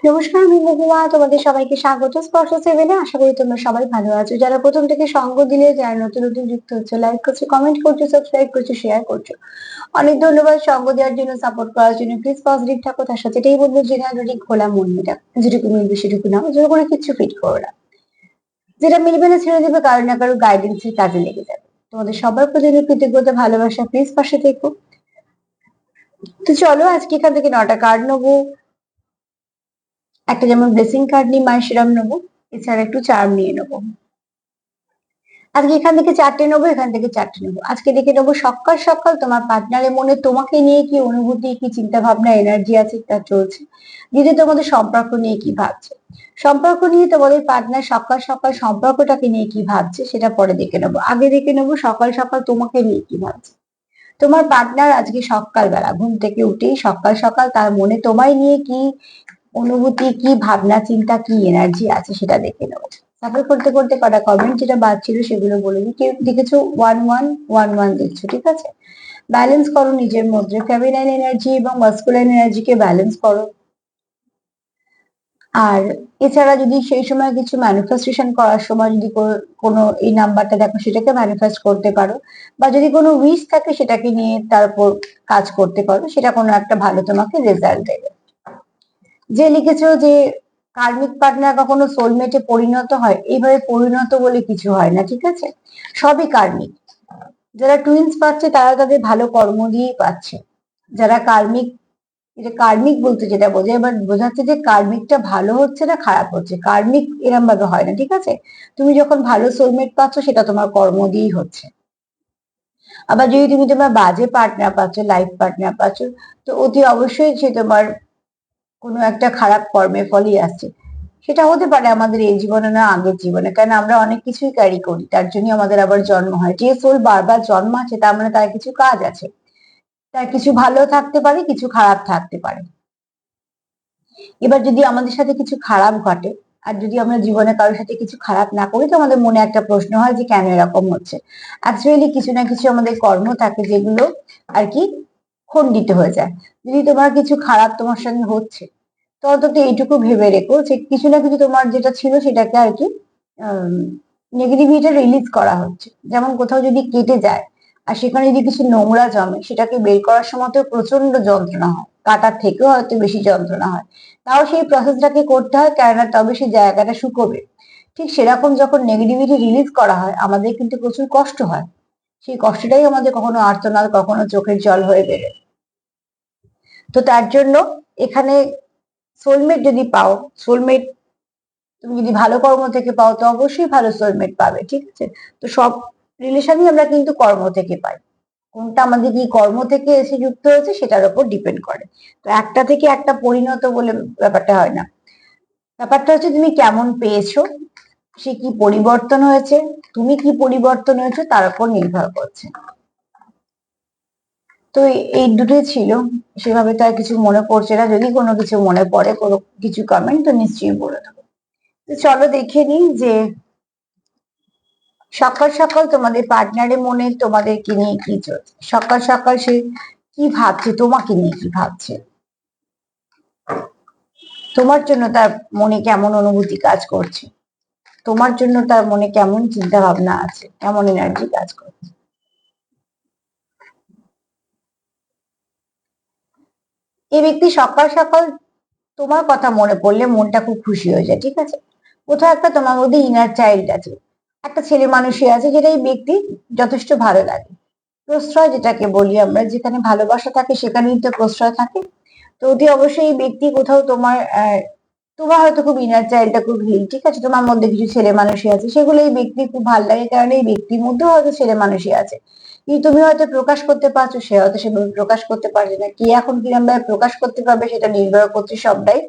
নমস্কার, আমি মহুয়া। তোমাদের সবাইকে স্বাগত স্পর্শ সেভেনে। আশা করি তোমরা সবাই ভালো আছো। যারা প্রথম থেকে সঙ্গ দিলে, যারা নতুন নতুন যুক্ত হচ্ছে, লাইক করছো, কমেন্ট করছো, সাবস্ক্রাইব করছো, শেয়ার করছো, অনেক ধন্যবাদ। সঙ্গ দেওয়ার জন্য, সাপোর্ট করার জন্য। প্লিজ পজিটিভ থাকো। তার সাথে এটাই বলবো, জেনারেলি খোলা মন মেটা, যেটুকু মিলবে সেটুকু নাও, জোর করে কিছু ফিট করো না। যেটা মিলবে না ছেড়ে দেবে, কারো না কারো গাইডেন্সের কাজে লেগে যাবে। তোমাদের সবার প্রতি কৃতজ্ঞতা, ভালোবাসা। প্লিজ পাশে থেকো। তো চলো আজকে এখান থেকে 9টা কার্ড নেবো। একটা যেমন ব্লেসিং কার্ড নিই, মায়ের সেরাম নেবো, এছাড়া একটু চার্ম নিয়ে নেবো। আজকে এখান থেকে 4টে নেবো, এখান থেকে 4টে নেবো। আজকে দেখে নেবো সকাল সকাল তোমার পার্টনারের মনে তোমাকে নিয়ে কি অনুভূতি, কি চিন্তা ভাবনা, এনার্জি আছে, তা চলছে। দ্বিতীয়, তোমাদের সম্পর্ক নিয়ে কি ভাবছে। সম্পর্ক নিয়ে তোমাদের পার্টনার সকাল সকাল সম্পর্কটাকে নিয়ে কি ভাবছে সেটা পরে দেখে নেবো। আগে দেখে নেবো সকাল সকাল তোমাকে নিয়ে কি ভাবছে। তোমার পার্টনার আজকে সকালবেলা ঘুম থেকে উঠেই সকাল সকাল তার মনে তোমায় নিয়ে কি অনুভূতি, কি ভাবনা চিন্তা, কি এনার্জি আছে সেটা দেখে নেবো। সাফল করতে করতে কটা কমেন্ট যেটা বাজছিল সেগুলো বলে দিই। কেউ দেখেছো 1111 দেখছো, ঠিক আছে। ব্যালেন্স করো নিজের মধ্যে, ফেমিনাইন এনার্জি এবং মাস্কুলাইন এনার্জিকে ব্যালেন্স করো। আর এছাড়া যদি সেই সময় কিছু ম্যানিফেস্টেশন করার সময় যদি কোনো এই নাম্বারটা দেখো, সেটাকে ম্যানিফেস্ট করতে পারো। বা যদি কোনো উইশ থাকে সেটাকে নিয়ে তারপর কাজ করতে পারো, সেটা কোনো একটা ভালো তোমাকে রেজাল্ট দেবে। যে লিখেছো যে কার্মিক পার্টনার কখনো সোলমেটে পরিণত হয়, এইভাবে পরিণত বলে কিছু হয় না, ঠিক আছে। সবই কার্মিক। যারা টুইন্স পাচ্ছে তারা তাদের ভালো কর্ম দিয়েই পাচ্ছে। যারা কার্মিক, এটা কার্মিক বলতে যেটা বোঝায়, এবার বোঝাচ্ছে যে কার্মিকটা ভালো হচ্ছে না খারাপ হচ্ছে, কার্মিক এরম ভাবে হয় না, ঠিক আছে। তুমি যখন ভালো সোলমেট পাচ্ছ সেটা তোমার কর্ম দিয়েই হচ্ছে। আবার যদি তুমি তোমার বাজে পার্টনার পাচ্ছ, লাইফ পার্টনার পাচ্ছ, তো অতি অবশ্যই সে তোমার কোনো একটা খারাপ কর্মের ফলই আসছে। সেটা হতে পারে আমাদের এই জীবনে না আগের জীবনে, কারণ আমরা অনেক কিছুই ক্যারি করি, তার জন্য আমাদের আবার জন্ম হয়। যে সোল বারবার জন্মাচ্ছে তার মানে তার কিছু কাজ আছে, তার কিছু ভালো থাকতে পারে, কিছু খারাপ থাকতে পারে। এবার যদি আমাদের সাথে কিছু খারাপ ঘটে, আর যদি আমরা জীবনে কারোর সাথে কিছু খারাপ না করি, তো আমাদের মনে একটা প্রশ্ন হয় যে কেন এরকম হচ্ছে। অ্যাকচুয়ালি কিছু না কিছু আমাদের কর্ম থাকে যেগুলো আর কি খণ্ডিত হয়ে যায়। যদি তোমার কিছু খারাপ তোমার সঙ্গে হচ্ছে, তো অন্তত এইটুকু ভেবে রেখো যে কিছু না কিছু তোমার যেটা ছিল সেটাকে আর কি নেগেটিভিটি রিলিজ করা হচ্ছে। যেমন কোথাও যদি কেটে যায় আর সেখানে যদি কিছু নোংরা জমে, সেটাকে বের করার সময় তো প্রচন্ড যন্ত্রণা হয়, কাটার থেকেও হয়তো বেশি যন্ত্রণা হয়। তাও সেই প্রসেসটাকে করতে হয়, কেননা তবে সেই জায়গাটা শুকোবে। ঠিক সেরকম যখন নেগেটিভিটি রিলিজ করা হয় আমাদের কিন্তু প্রচুর কষ্ট হয়। সেই কষ্টটাই আমাদের কখনো আর্তনাদ, কখনো চোখের জল হয়ে বেরোয়। তো তার জন্য এখানে সোলমেট যদি পাও, সোলমেট তুমি যদি ভালো কর্ম থেকে পাও তো অবশ্যই ভালো সোলমেট পাবে, ঠিক আছে। তো সব রিলেশনই আমরা কিন্তু কর্ম থেকে পাই। কোনটা আমাদের কি কর্ম থেকে এসে যুক্ত হয়েছে সেটার উপর ডিপেন্ড করে। তো একটা থেকে একটা পরিণত বলে ব্যাপারটা হয় না। ব্যাপারটা হচ্ছে তুমি কেমন পেয়েছো, সে কি পরিবর্তন হয়েছে, তুমি কি পরিবর্তন হয়েছে তার উপর নির্ভর করছে। তো এই দুটোই ছিল। সেভাবে তো আর কিছু মনে পড়ছে না। যদি কোনো কিছু মনে পড়ে, কোনো কিছু কমেন্ট, তো নিশ্চয়ই বলে দেবো। তো চলো দেখে নিই যে সকাল সকাল তোমাদের পার্টনারের মনে তোমাদের কি নিয়ে কি চলছে। সকাল সকাল সে কি ভাবছে, তোমাকে নিয়ে কি ভাবছে, তোমার জন্য তার মনে কেমন অনুভূতি কাজ করছে, তোমার জন্য তার মনে কেমন চিন্তা ভাবনা আছে, কেমন এনার্জি কাজ করছে। এই ব্যক্তি সকাল সকাল তোমার কথা মনে পড়লে মনটা খুব খুশি হয়ে যায়, ঠিক আছে। কোথাও একটা তোমার মধ্যে ইনার চাইল্ড আছে, একটা ছেলে মানুষই আছে, যেটা এই ব্যক্তি যথেষ্ট ভালো লাগে। প্রশ্রয় যেটাকে বলি আমরা, যেখানে ভালোবাসা থাকে সেখানেই তো প্রশ্রয় থাকে। তো অতি অবশ্যই এই ব্যক্তি কোথাও তোমার তোমার হয়তো খুব ইনার চাইল্ডটা খুব হিল, ঠিক আছে, তোমার মধ্যে কিছু ছেলে মানুষই আছে, সেগুলো এই ব্যক্তি খুব ভালো লাগে, কারণ এই ব্যক্তির মধ্যেও হয়তো ছেলে মানুষই আছে। কিন্তু তুমি হয়তো প্রকাশ করতে পারছো, সে হয়তো সেভাবে প্রকাশ করতে পারছে না। কি এখন কিরম ভাবে প্রকাশ করতে পারবে সেটা নির্ভর করছে সবটাই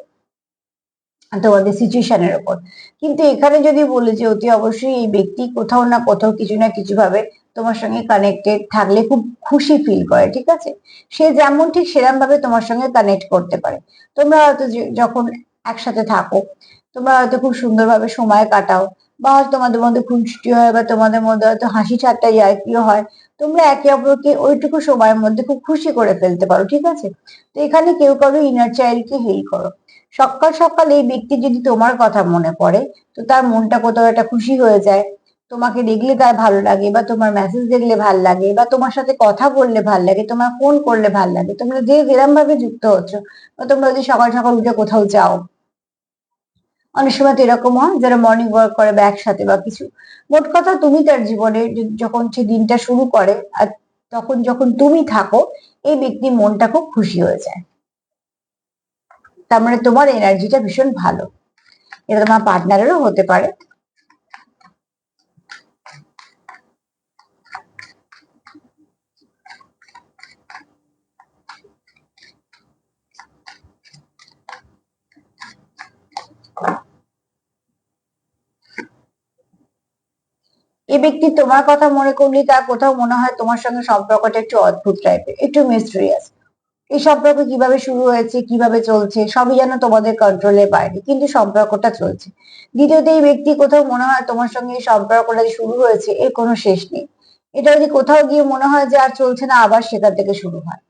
তোমাদের সিচুয়েশনের উপর। কিন্তু এখানে যদি বলি যে অতি অবশ্যই এই ব্যক্তি কোথাও না কোথাও কিছু না কিছু ভাবে তোমার সঙ্গে কানেক্টেড থাকলে খুব খুশি ফিল করে, ঠিক আছে। সে যেমন ঠিক সেরকম ভাবে তোমার সঙ্গে কানেক্ট করতে পারে। তোমরা হয়তো যখন একসাথে থাকো, তোমরা হয়তো খুব সুন্দরভাবে সময় কাটাও, বা হয়তো তোমাদের মধ্যে খুনসুটি হয়, বা তোমাদের মধ্যে হয়তো হাসি ঠাট্টা ইয়ার্কিও হয়। তোমরা একে অপরকে ওইটুকু সময়ের মধ্যে খুব খুশি করে ফেলতে পারো, ঠিক আছে? তো এখানে কেউ কারো ইনার চাইল্ডকে হিল করো। সকাল সকাল এই ব্যক্তি যদি তোমার কথা মনে পড়ে, তো তার মনটা কোথাও একটা খুশি হয়ে যায়। তোমাকে দেখলে তার ভালো লাগে, বা তোমার মেসেজ দেখলে ভাল লাগে, বা তোমার সাথে কথা বললে ভাল লাগে, তোমার ফোন করলে ভাল লাগে, তোমরা যে যেরম ভাবে যুক্ত হচ্ছ, বা তোমরা যদি সকাল সকাল উঠে কোথাও যাও, অনেক সময় তো এরকম হয় যারা মর্নিং ওয়াক করে বা একসাথে বা কিছু। মোট কথা তুমি তার জীবনে যখন সে দিনটা শুরু করে, আর তখন যখন তুমি থাকো, এই ব্যক্তির মনটা খুব খুশি হয়ে যায়। তার মানে তোমার এনার্জিটা ভীষণ ভালো। এটা তোমার পার্টনারেরও হতে পারে। এই ব্যক্তি তোমার কথা মনে করলে তার কোথাও মনে হয় তোমার সঙ্গে সম্পর্কটা একটু অদ্ভুত টাইপের, একটু মিস্ট্রিয়াস। এই সম্পর্ক কিভাবে শুরু হয়েছে, কিভাবে চলছে, সবই যেন তোমাদের কন্ট্রোলের বাইরে, কিন্তু সম্পর্কটা চলছে। দ্বিতীয়ত, এই ব্যক্তি কোথাও মনে হয় তোমার সঙ্গে এই সম্পর্কটা যে শুরু হয়েছে এর কোনো শেষ নেই। এটা যদি কোথাও গিয়ে মনে হয় যে আর চলছে না, আবার সেখান থেকে শুরু হয়,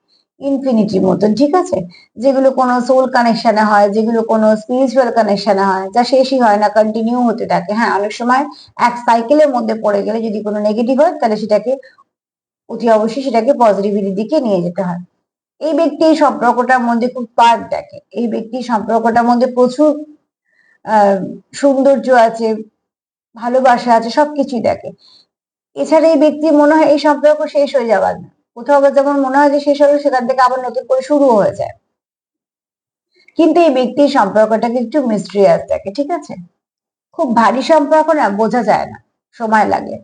ইনফিনিটির মতন, ঠিক আছে? যেগুলো কোনো সোল কানেকশনে হয়, যেগুলো কোনো স্পিরিচুয়াল কানেকশনে হয়, যা শেষই হয় না, কন্টিনিউ হতে থাকে। হ্যাঁ, অনেক সময় এক সাইকেলের মধ্যে পড়ে গেলে যদি কোনো নেগেটিভ হয়, তাহলে সেটাকে অতি অবশ্যই সেটাকে পজিটিভিটির দিকে নিয়ে যেতে হয়। এই ব্যক্তি এই সম্পর্কটার মধ্যে খুব পার্ট দেখে, এই ব্যক্তি সম্পর্কটার মধ্যে প্রচুর আহ সৌন্দর্য আছে, ভালোবাসা আছে, সবকিছুই দেখে। এছাড়া এই ব্যক্তি মনে হয় এই সম্পর্ক শেষ হয়ে যাবার না, কোথাও আবার যখন মনে হয় যে শেষ হবে, সেখান থেকে আবার নতুন করে শুরু হয়ে যায়। কিন্তু এই ব্যক্তির সম্পর্কটাকে একটু মিস্ট্রিয়াস দেখে, ঠিক আছে? খুব ভারী সম্পর্ক না, বোঝা যায় না, সময় লাগে।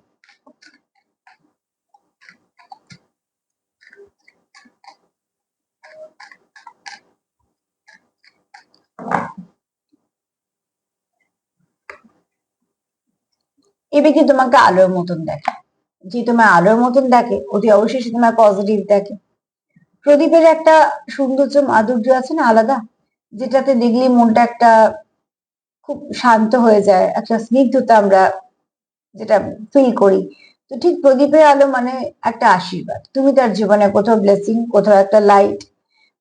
এই ব্যক্তি তোমাকে আলোর মতন দেখে। যে তোমার আলোর মতন দেখে, অতি অবশ্যই সে তোমার পজিটিভ দেখে। প্রদীপের একটা সৌন্দর্য, মাধুর্য আছে না আলাদা, যেটাতে দেখলে মনটা একটা খুব শান্ত হয়ে যায়, একটা স্নিগ্ধতা আমরা যেটা ফিল করি। তো ঠিক প্রদীপের আলো মানে একটা আশীর্বাদ। তুমি তার জীবনে কোথাও ব্লেসিং, কোথাও একটা লাইট।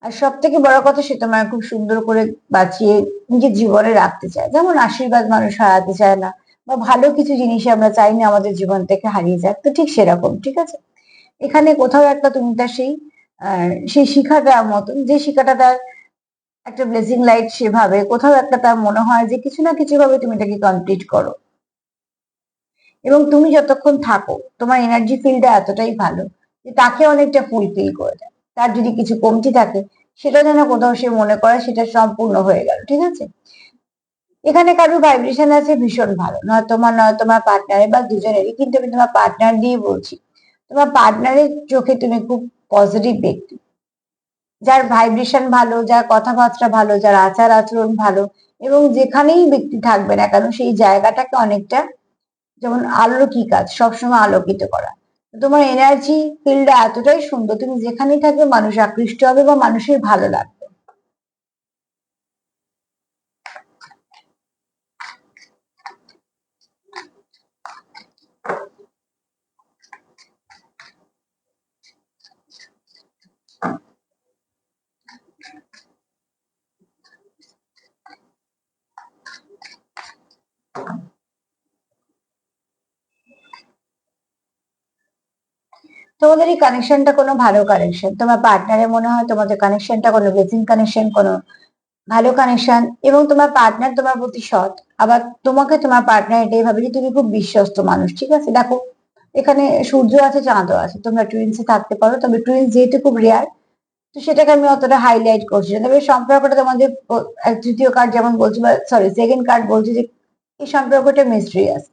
আর সব থেকে বড় কথা, সে তোমায় খুব সুন্দর করে বাঁচিয়ে নিজের জীবনে রাখতে চায়। যেমন আশীর্বাদ মানুষ হারাতে চায় না, বা ভালো কিছু জিনিস আমরা চাই না আমাদের জীবন থেকে হারিয়ে যাক, তো ঠিক সেরকম, ঠিক আছে? এখানে কোথাও একটা তুমি তার সেই শিখাটার মতন, যে শিখাটা তার একটা ব্লেসিং লাইট, সেভাবে কোথাও একটা তার মনে হয় যে কিছু না কিছু ভাবে তুমি এটাকে কমপ্লিট করো। এবং তুমি যতক্ষণ থাকো, তোমার এনার্জি ফিলটা এতটাই ভালো যে তাকে অনেকটা ফুলফিল করে দেয়। তার যদি কিছু কমতি থাকে, সেটা যেন কোথাও সে মনে করে সেটা সম্পূর্ণ হয়ে গেল, ঠিক আছে? এখানে কারোর ভাইব্রেশন আছে ভীষণ ভালো, নয় তোমার নয় তোমার পার্টনারের, বা দুজনেরই, কিন্তু আমি তোমার পার্টনার দিয়ে বলছি। তোমার পার্টনারের চোখে তুমি খুব পজিটিভ ব্যক্তি, যার ভাইব্রেশন ভালো, যার কথাবার্তা ভালো, যার আচার আচরণ ভালো, এবং যেখানেই ব্যক্তি থাকবে না কেন, সেই জায়গাটাকে অনেকটা যেমন আলোকই কাজ, সবসময় আলোকিত করা। তোমার এনার্জি ফিল্ডটা এতটাই সুন্দর, তুমি যেখানেই থাকবে মানুষ আকৃষ্ট হবে, বা মানুষের ভালো লাগবে। তোমাদের এই কানেকশনটা কোনো ভালো কানেকশন, তোমার পার্টনারের মনে হয় তোমাদের কানেকশনটা কোনো ব্লেসিং কানেকশন, কোনো ভালো কানেকশন, এবং তোমার পার্টনার তোমার প্রতি সৎ। আবার তোমাকে তোমার পার্টনার এটাই ভাবে যে তুমি খুব বিশ্বস্ত মানুষ, ঠিক আছে? দেখো, এখানে সূর্য আছে, চাঁদও আছে, তোমরা টুইন্সে থাকতে পারো, তবে টুইন্স যেহেতু খুব রেয়ার, তো সেটাকে আমি অতটা হাইলাইট করছি না। তবে সম্পর্কটা তোমাদের তৃতীয় কার্ড যেমন বলছি, বা সরি সেকেন্ড কার্ড বলছি যে এই সম্পর্কটা মিস্ট্রিয়াস।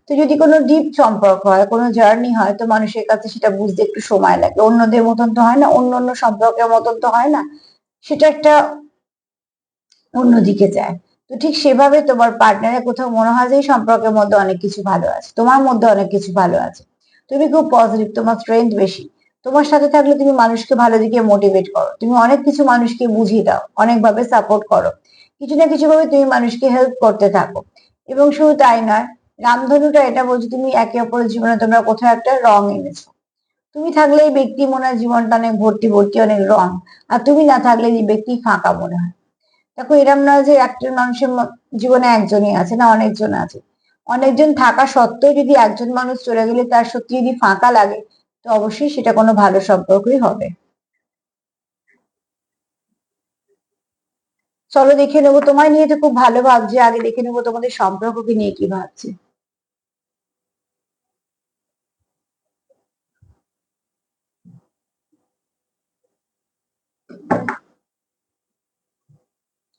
তো যদি কোনো ডিপ সম্পর্ক হয়, কোনো জার্নি হয়, তো মানুষের কাছে সেটা বুঝতে একটু সময় লাগে। অন্যদের মতন তো হয় না, অন্য অন্য সম্পর্কের মতন তো হয় না, সেটা একটা অন্যদিকে যায়। তো ঠিক সেভাবে তোমার পার্টনারের কোথাও মনে হয় যে এই সম্পর্কের মধ্যে অনেক কিছু ভালো আছে, তোমার মধ্যে অনেক কিছু ভালো আছে। তুমি খুব পজিটিভ, তোমার স্ট্রেংথ বেশি। তোমার সাথে থাকলে তুমি মানুষকে ভালো দিকে মোটিভেট করো, তুমি অনেক কিছু মানুষকে বুঝিয়ে দাও, অনেকভাবে সাপোর্ট করো, কিছু না কিছু ভাবে তুমি মানুষকে হেল্প করতে থাকো। এবং শুধু তাই নয়, রামধনুটা এটা বলছে তুমি একে অপরের জীবনে তোমরা কোথাও একটা রং এনেছো। তুমি থাকলে এই ব্যক্তি মনে হয় জীবনটা অনেক ভর্তি ভর্তি, অনেক রং। আর তুমি না থাকলে এই ব্যক্তি ফাঁকা মনে হয়। দেখো, এরম না যে একটা মানুষের জীবনে একজনই আছে, না অনেকজন আছে। অনেকজন থাকা সত্ত্বেও যদি একজন মানুষ চলে গেলে তার সত্যি যদি ফাঁকা লাগে, তো অবশ্যই সেটা কোনো ভালো সম্পর্কই হবে। চলো দেখে নেবো, তোমায় নিয়ে তো খুব ভালো ভাবছে, আগে দেখে নেবো তোমাদের সম্পর্ককে নিয়ে কি ভাবছে।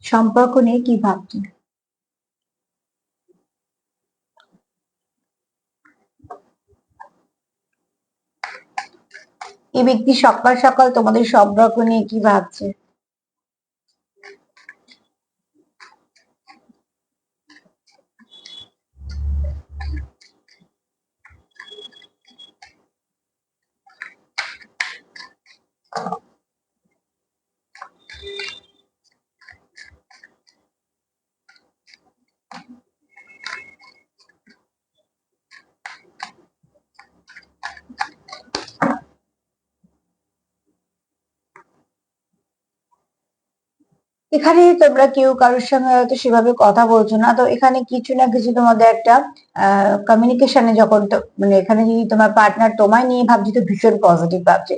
সম্পর্ক নিয়ে কি ভাবছে? এই ব্যক্তি সকাল সকাল তোমাদের সম্পর্ক নিয়ে কি ভাবছে? এখানে তোমরা কেউ কারোর সঙ্গে হয়তো সেভাবে কথা বলছো না, তো এখানে কিছু না কিছু তোমাদের একটা কমিউনিকেশনে যখন মানে এখানে যদি তোমার পার্টনার তোমায় নিয়ে ভাবছে তো ভীষণ পজিটিভ ভাবছে।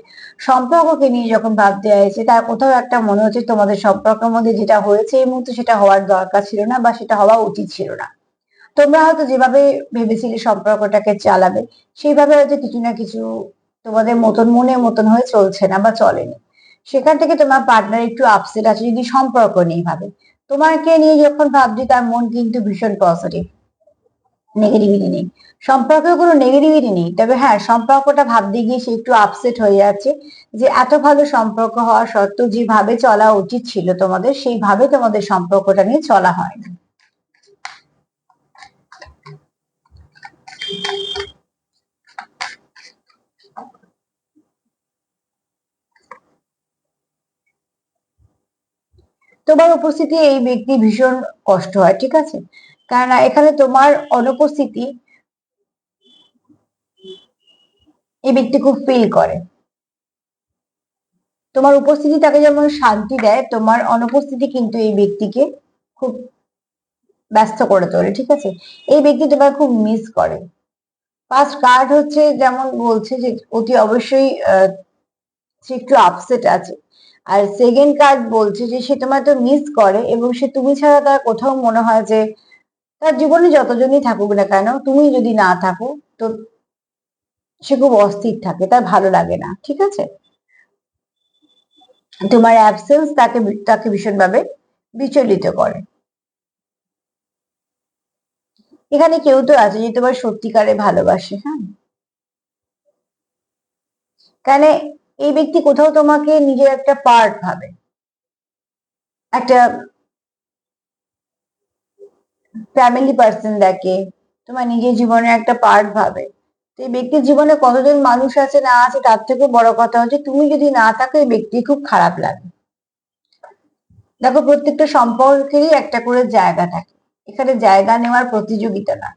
সম্পর্ককে নিয়ে যখন ভাবতে চাইছে তার কোথাও একটা মনে হচ্ছে তোমাদের সম্পর্কের মধ্যে যেটা হয়েছে এই মুহূর্তে সেটা হওয়ার দরকার ছিল না, বা সেটা হওয়া উচিত ছিল না। তোমরা হয়তো যেভাবে ভেবেছিলে সম্পর্কটাকে চালাবে, সেইভাবে হয়তো কিছু না কিছু তোমাদের মতন মনের মতন হয়ে চলছে না বা চলেনি। সেখান থেকে তোমার পার্টনার একটু আপসেট আছে যদি সম্পর্ক নিয়ে ভাবে। তোমাকে নিয়ে যখন ভাবছি তার মন কিন্তু ভীষণ পজিটিভ, নেগেটিভিটি নেই। সম্পর্কে কোনো নেগেটিভিটি নেই, তবে হ্যাঁ সম্পর্কটা ভাবতে গিয়ে সে একটু আপসেট হয়ে যাচ্ছে যে এত ভালো সম্পর্ক হওয়া সত্ত্বেও যেভাবে চলা উচিত ছিল তোমাদের, সেইভাবে তোমাদের সম্পর্কটা নিয়ে চলা হয় না। তোমার উপস্থিতি এই ব্যক্তি ভীষণ কষ্ট হয়, ঠিক আছে? কারণ এখানে তোমার অনুপস্থিতি এই ব্যক্তি খুব ফিল করে। তোমার উপস্থিতি তাকে যেমন শান্তি দেয়, তোমার অনুপস্থিতি কিন্তু এই ব্যক্তিকে খুব ব্যস্ত করে তোলে, ঠিক আছে? এই ব্যক্তি তোমার খুব মিস করে। ফার্স্ট কার্ড হচ্ছে যেমন বলছে যে অতি অবশ্যই সে একটু আপসেট আছে। আর সেকেন্ড কার্ড বলছে যে সে তোমার তো মিস করে, এবং সে তুমি ছাড়া তার কোথাও মনে হয় যে তার জীবনে যতজনই থাকুক না কেন তুমি যদি না থাকো তো সে খুব অস্থির থাকে, তার ভালো লাগে না, ঠিক আছে? তোমার অ্যাবসেন্স তাকে তাকে ভীষণভাবে বিচলিত করে। এখানে কেউ তো আছে যে তোমার সত্যিকারে ভালোবাসে, হ্যাঁ। কারণ এই ব্যক্তি কোথাও তোমাকে নিজের একটা পার্ট ভাবে, একটা ফ্যামিলি পার্সন দেখে, তোমার নিজের জীবনের একটা পার্ট ভাবে। তো এই ব্যক্তির জীবনে কতজন মানুষ আছে না আছে তার থেকে বড় কথা হচ্ছে তুমি যদি না থাকো এই ব্যক্তি খুব খারাপ লাগে। দেখো, প্রত্যেকটা সম্পর্কেরই একটা করে জায়গা থাকে। এখানে জায়গা নেওয়ার প্রতিযোগিতা না,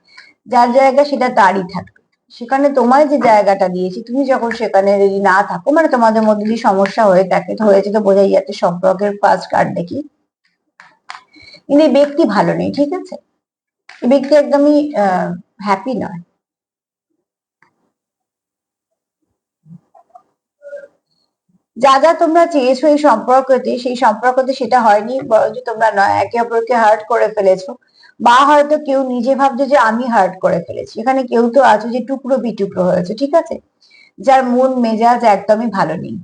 যার জায়গা সেটা তারই থাকবে। সেখানে তোমায় যে জায়গাটা দিয়েছি তুমি যখন সেখানে যদি না থাকো, মানে তোমাদের মধ্যে যদি সমস্যা হয়ে থাকে, তো হয়েছে তো বোঝাই যাচ্ছে সম্পর্কের ফার্স্ট কার্ড দেখি। কিন্তু এই ব্যক্তি ভালো নেই, ঠিক আছে? এই ব্যক্তি একদমই হ্যাপি নয়। যা যা তোমরা চেয়েছো এই সম্পর্কতে, সেই সম্পর্কতে সেটা হয়নি, বরঞ্চ তোমরা নয় একে অপরকে হার্ট করে ফেলেছো। বা হয়তো কেউ নিজে ভাবছে যে আমি হার্ট করে ফেলেছি। এখানে কেউ তো আছে যে টুকরো বিটুকরো হয়েছে, ঠিক আছে? যার মন মেজাজ একদমই ভালো নেই।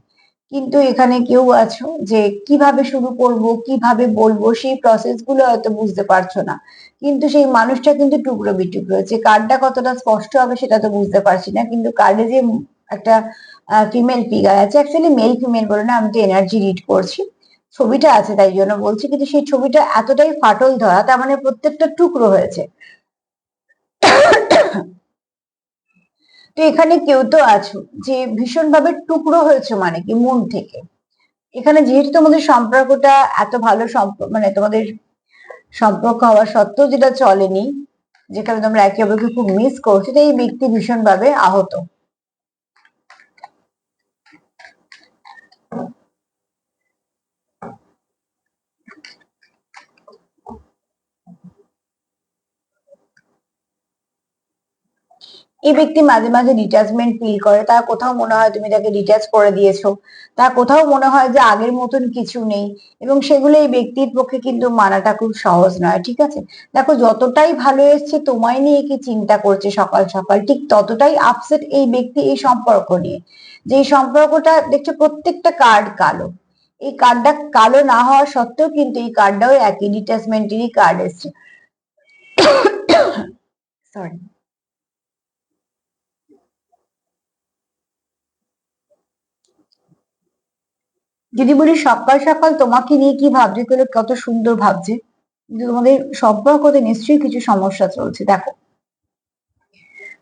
কিন্তু এখানে কেউ আছো যে কিভাবে শুরু করব, কিভাবে বলবো, সেই প্রসেস গুলো হয়তো বুঝতে পারছো না। কিন্তু সেই মানুষটা কিন্তু টুকরো বিটুকরো হয়েছে। কার্ডটা কতটা স্পষ্ট হবে সেটা তো বুঝতে পারছি না, কিন্তু কার্ডে যে একটা ফিমেল ফিগার আছে, অ্যাকচুয়ালি মেল ফিমেল বলে না, আমি তো এনার্জি রিড করছি, ছবিটা আছে তাই জন্য বলছি, কিন্তু সেই ছবিটা এতটাই ফাটল ধরা, তার মানে প্রত্যেকটা টুকরো হয়েছে। তো এখানে কেউ তো আছো যে ভীষণভাবে টুকরো হয়েছে, মানে কি মন থেকে। এখানে যেহেতু তোমাদের সম্পর্কটা এত ভালো সম্পর্ক, মানে তোমাদের সম্পর্ক হওয়া সত্ত্বেও যেটা চলেনি, যেখানে তোমরা একে অপরকে খুব মিস করছো, তো এই ব্যক্তি ভীষণভাবে আহত। এই ব্যক্তি মাঝে মাঝে ডিটাচমেন্ট ফিল করে, তার কোথাও মনে হয় তুমি তাকে ডিটাচ করে দিয়েছো, তার কোথাও মনে হয় যে আগের মতন কিছু নেই, এবং সেগুলো এই ব্যক্তির পক্ষে কিন্তু মানাটা খুব সহজ নয়। ঠিক আছে, দেখো যতটাই ভালো এসছে তোমায় নিয়ে কি চিন্তা করছে সকাল সকাল, ঠিক ততটাই আপসেট এই ব্যক্তি এই সম্পর্ক নিয়ে। যে এই সম্পর্কটা দেখছো প্রত্যেকটা কার্ড কালো, এই কার্ডটা কালো না হওয়া সত্ত্বেও কিন্তু এই কার্ডটাও একই ডিটাচমেন্টেরই কার্ড এসছে। সরি। যদি বলি সকাল সকাল তোমাকে নিয়ে কি ভাবছে, তাহলে কত সুন্দর ভাবছে, কিন্তু তোমাদের সম্পর্কতে নিশ্চয়ই কিছু সমস্যা চলছে। দেখো,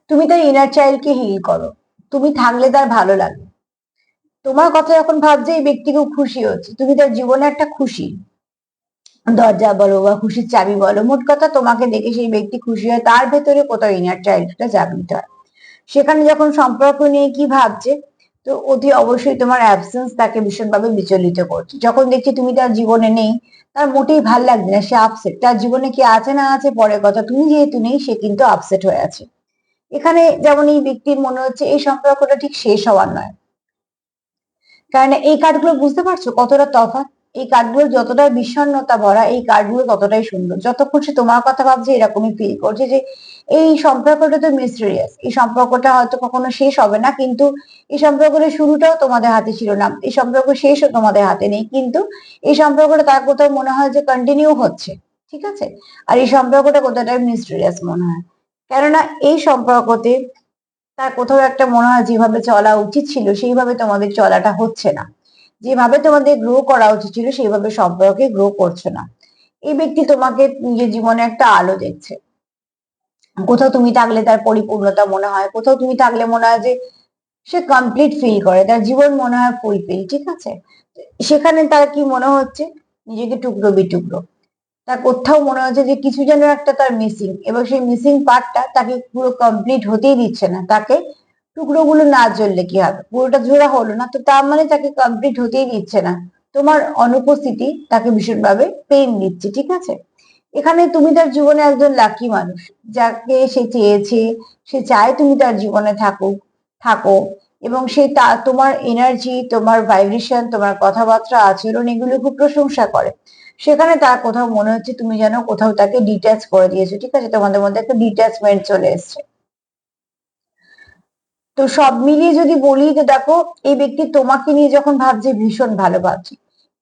তুমি তার ইনার চাইল্ডকে হিল করো, তুমি থাকলে তার ভালো লাগে, তোমার কথা যখন ভাবছে এই ব্যক্তি খুব খুশি হচ্ছে, তুমি তার জীবনে একটা খুশি দরজা বলো বা খুশির চাবি বলো, মোট কথা তোমাকে দেখে সেই ব্যক্তি খুশি হয়, তার ভেতরে কোথাও ইনার চাইল্ডটা জাগৃত হয়। সেখানে যখন সম্পর্ক নিয়ে কি ভাবছে, তো অতি অবশ্যই তোমার অ্যাবসেন্স তাকে ভীষণভাবে বিচলিত করছে। যখন দেখছি তুমি তার জীবনে নেই, তার মোটেই ভাল লাগছে না, সে আপসেট। তার জীবনে কি আছে না আছে পরের কথা, তুমি যেহেতু নেই সে কিন্তু আপসেট হয়ে আছে। এখানে যেমন এই ব্যক্তির মনে হচ্ছে এই সম্পর্কটা ঠিক শেষ হওয়ার নয়, কারণ এই কার্ডগুলো বুঝতে পারছো কতটা তফাৎ। এই কার্ডগুলো যতটা বিষণ্ণতা ভরা, এই কার্ডগুলো ততটাই সুন্দর। যতক্ষণ সে তোমার কথা ভাবছে এরকমই ফিল করছে যে এই সম্পর্কটা তো মিস্টেরিয়াস, এই সম্পর্কটা হয়তো কখনো শেষ হবে না, কিন্তু এই সম্পর্কের শুরুটাও তোমাদের হাতে ছিল না, এই সম্পর্ক শেষও তোমাদের হাতে নেই, কিন্তু এই সম্পর্কটা তার কোথাও মনে হয় যে কন্টিনিউ হচ্ছে। ঠিক আছে, আর এই সম্পর্কটা কোথাটা মিস্টেরিয়াস মনে হয়, কেননা এই সম্পর্কতে তার কোথাও একটা মনে হয় যেভাবে চলা উচিত ছিল সেইভাবে তোমাদের চলাটা হচ্ছে না, যেভাবে তোমাদের গ্রো করা উচিত ছিল সেইভাবে সম্পর্কে গ্রো করছো না। এই ব্যক্তি তোমাকে নিজের জীবনে একটা আলো দেখছে, কোথাও তুমি থাকলে তার পরিপূর্ণতা মনে হয়, কোথাও তুমি থাকলে মনে হয় যে সে কমপ্লিট ফিল করে, তার জীবন মনে হয় ফুলফিল। ঠিক আছে, সেখানে তার কি মনে হচ্ছে, নিজেকে টুকরো বিটুকরো, তার কোথাও মনে হচ্ছে যে কিছু যেন একটা তার মিসিং, এবং সেই মিসিং পার্টটা তাকে পুরো কমপ্লিট হতেই দিচ্ছে না। তাকে টুকরোগুলো না জ্বললে কি হবে, পুরোটা জোড়া হলো না তো, তার মানে তাকে কমপ্লিট হতেই দিচ্ছে না। তোমার অনুপস্থিতি তাকে ভীষণভাবে পেইন দিচ্ছে। ঠিক আছে, এখানে তুমি তার জীবনে একজন লাকি মানুষ, যাকে সে চেয়েছে, সে চায় তুমি তার জীবনে থাকুক, থাকো, এবং সে তা তোমার এনার্জি, তোমার ভাইব্রেশন, তোমার কথাবার্তা, আচরণ এগুলো খুব প্রশংসা করে। সেখানে তার কোথাও মনে হচ্ছে তুমি যেন কোথাও তাকে ডিট্যাচ করে দিয়েছো। ঠিক আছে, তোমাদের মধ্যে একটা ডিট্যাচমেন্ট চলে এসছে। তো সব মিলিয়ে যদি বলি, তো দেখো এই ব্যক্তি তোমাকে নিয়ে যখন ভাবছে ভীষণ ভালো ভাবছে,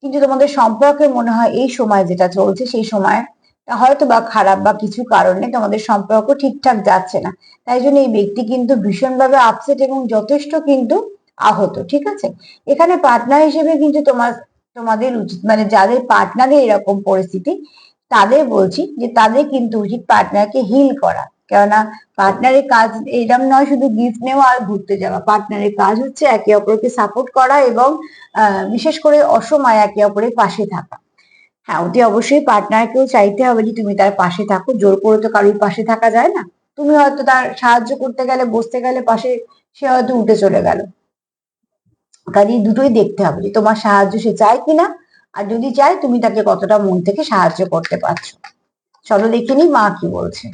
কিন্তু তোমাদের সম্পর্কে মনে হয় এই সময় যেটা চলছে সেই সময় হয়তো বা খারাপ বা কিছু কারণে তোমাদের সম্পর্ক ঠিকঠাক যাচ্ছে না, তাই জন্য এই ব্যক্তি কিন্তু ভীষণভাবে আপসেট এবং যথেষ্ট কিন্তু আহত। ঠিক আছে, এখানে পার্টনার হিসেবে কিন্তু তোমাদের উচিত, মানে যাদের পার্টনারে এরকম পরিস্থিতি তাদের বলছি যে তাদের কিন্তু উচিত পার্টনারকে হিল করা। কেননা পার্টনারের কাজ এরকম নয় শুধু গিফট নেওয়া আর ঘুরতে যাওয়া, পার্টনারের কাজ হচ্ছে একে অপরকে সাপোর্ট করা এবং বিশেষ করে অসময়ে একে অপরের পাশে থাকা। হ্যাঁ, অতি অবশ্যই পার্টনারকেও চাইতে হবে যে তুমি তার পাশে থাকো, জোর করে তো কারোর পাশে থাকা যায় না। তুমি হয়তো তার সাহায্য করতে গেলে, বসতে গেলে পাশে, সে হয়তো উঠে চলে গেল, কাজে দুটোই দেখতে হবে যে তোমার সাহায্য সে চায় কিনা, আর যদি চায় তুমি তাকে কতটা মন থেকে সাহায্য করতে পারছো। চলো দেখে নি মা কি বলছে।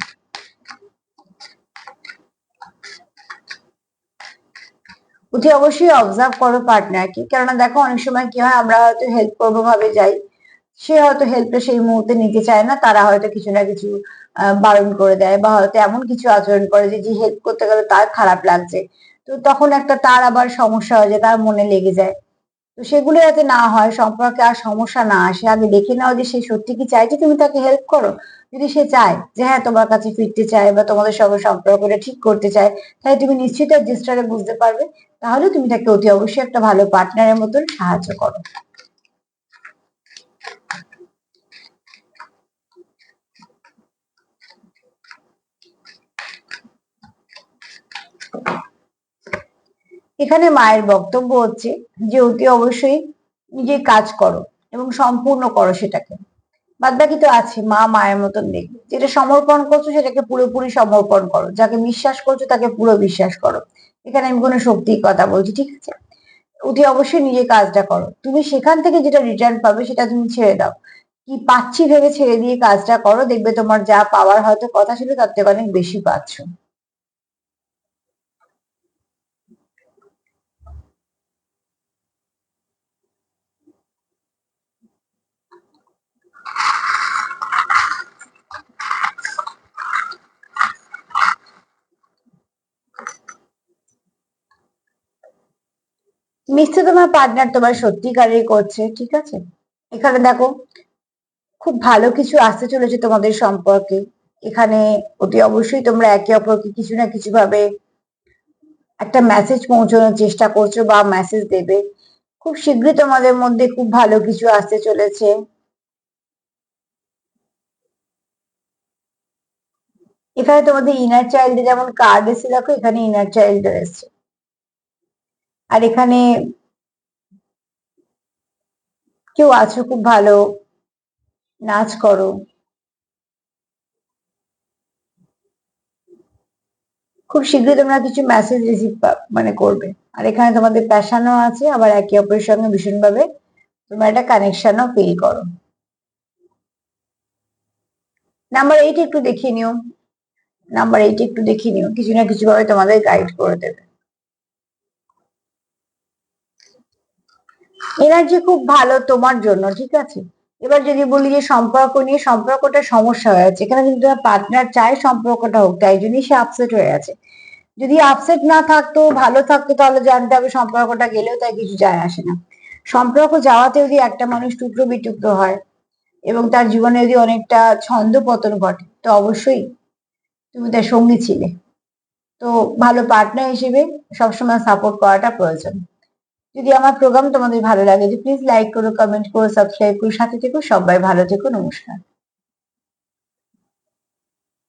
অতি অবশ্যই অবজার্ভ করো পার্টনারকে, কেননা দেখো অনেক সময় কি হয়, আমরা হয়তো হেল্প করবো ভাবে যাই, সে হয়তো হেল্পটা সেই মুহূর্তে নিতে চায় না, তারা হয়তো কিছু না কিছু বারণ করে দেয়, বা হয়তো এমন কিছু আচরণ করে যে যে হেল্প করতে গেলে তার খারাপ লাগছে, তো তখন একটা তার আবার সমস্যা হয়ে যায়, তার মনে লেগে যায়। তো সেগুলো যাতে না হয়, সম্পর্কে আর সমস্যা না আসে, আগে দেখে নাও যে সে সত্যি কি চাইছে তুমি তাকে হেল্প করো। যদি সে চায় যে হ্যাঁ তোমার কাছে ফিরতে চায় বা তোমাদের সঙ্গে সম্পর্কটা ঠিক করতে চায়, তাহলে তুমি নিশ্চিত তার চেষ্টাটা বুঝতে পারবে, তাহলে তুমি তাকে অতি অবশ্যই একটা ভালো পার্টনারের মতন সাহায্য করো। এখানে মায়ের বক্তব্য হচ্ছে যে অতি অবশ্যই নিজের কাজ করো এবং সম্পূর্ণ করো সেটাকে, বাদ বাকি তো আছে, মা মায়ের মতন দেখবে, যেটা সমর্পণ করছো সেটাকে পুরোপুরি সমর্পণ করো, যাকে বিশ্বাস করছো তাকে পুরো বিশ্বাস করো। এখানে আমি কোনো শক্তির কথা বলছি। ঠিক আছে, অতি অবশ্যই নিজের কাজটা করো, তুমি সেখান থেকে যেটা রিটার্ন পাবে সেটা তুমি ছেড়ে দাও, কি পাচ্ছি ভেবে ছেড়ে দিয়ে কাজটা করো, দেখবে তোমার যা পাওয়ার হয়তো কথা ছিল তার থেকে অনেক বেশি পাচ্ছ। নিশ্চয় তোমার পার্টনার তোমার সত্যিকারের করছে, ঠিক আছে। এখানে দেখো খুব ভালো কিছু আসতে চলেছে তোমাদের সম্পর্কে। এখানে অতি অবশ্যই তোমরা একে অপরকে কিছু না কিছু ভাবে একটা মেসেজ পৌঁছানোর চেষ্টা করছো বা মেসেজ দেবে। খুব শীঘ্রই তোমাদের মধ্যে খুব ভালো কিছু আসতে চলেছে। এখানে তোমাদের ইনার চাইল্ড যেমন কার্ড এসে, দেখো এখানে ইনার চাইল্ড এসছে। আর এখানে কেউ আছো খুব ভালো নাচ করো, খুব শীঘ্রই তোমরা কিছু মেসেজ রিসিভ মানে করবে। আর এখানে তোমাদের প্যাশনও আছে, আবার একে অপরের সঙ্গে ভীষণভাবে তোমরা একটা কানেকশনও ফিল করো। নাম্বার 8 একটু দেখিয়ে নিও। নাম্বার 8 একটু দেখিয়ে নিও, কিছু না কিছু ভাবে তোমাদের গাইড করে দেবে। এনার্জি খুব ভালো তোমার জন্য, ঠিক আছে। এবার যদি বলি যে সম্পর্ক নিয়ে, সম্পর্কটা সমস্যা হয়ে আছে এখানে, কিন্তু তোমার পার্টনার চায় সম্পর্কটা হোক, তাই জন্যই সে আপসেট হয়ে আছে। যদি আপসেট না থাকতো, ভালো থাকতো, তাহলে জানতে হবে সম্পর্কটা গেলেও তাই কিছু যায় আসে না। সম্পর্ক যাওয়াতে যদি একটা মানুষ টুকরো বিটুকরো হয় এবং তার জীবনে যদি অনেকটা ছন্দ পতন ঘটে, তো অবশ্যই তুমি তার সঙ্গী ছিলে। তো ভালো পার্টনার হিসেবে সবসময় সাপোর্ট করাটা প্রয়োজন। যদি আমার প্রোগ্রাম তোমাদের ভালো লাগে, প্লিজ লাইক করো, কমেন্ট করো, সাবস্ক্রাইব করো, সাথে থেকো। সবাই ভালো থেকো, নমস্কার।